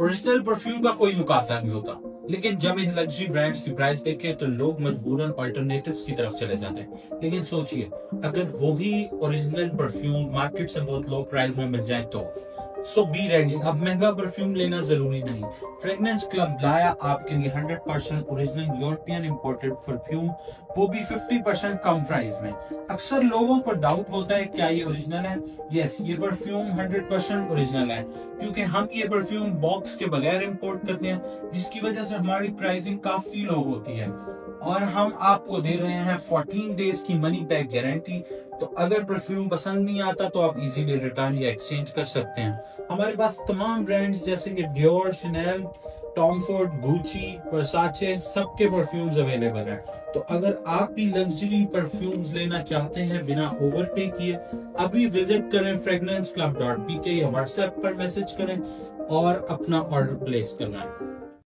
Original perfume का कोई मुकाबला नहीं होता, लेकिन जब इन लग्जरी ब्रांड्स की प्राइस देखे तो लोग मजबूरन अल्टरनेटिव्स की तरफ चले जाते हैं। लेकिन सोचिए, अगर वही ओरिजिनल परफ्यूम मार्केट से बहुत लो प्राइस में मिल जाए तो सो बी रेडी। अब महंगा परफ्यूम लेना जरूरी नहीं। फ्रेग्रेंस क्लब लाया आपके लिए 100% ओरिजिनल यूरोपियन इंपोर्टेड परफ्यूम, वो भी 50% कम प्राइस में। अक्सर लोगों को डाउट होता है क्या ये ओरिजिनल है? यस, ये परफ्यूम 100% ओरिजिनल है, क्योंकि हम ये परफ्यूम बॉक्स के बगैर इंपोर्ट करते हैं, जिसकी वजह से हमारी प्राइसिंग काफी लो होती है। और हम आपको दे रहे हैं 14 डेज की मनी बैक गारंटी। तो अगर परफ्यूम पसंद नहीं आता तो आप इजीली रिटर्न या एक्सचेंज कर सकते हैं। हमारे पास तमाम ब्रांड्स जैसे कि Dior, Chanel, Tom Ford, Gucci, Versace सबके परफ्यूम्स अवेलेबल हैं। तो अगर आप भी लग्जरी परफ्यूम्स लेना चाहते हैं बिना ओवरपे किए, अभी विजिट करें fragranceClub.pk या व्हाट्सएप पर मैसेज करें और अपना ऑर्डर प्लेस करवाएं।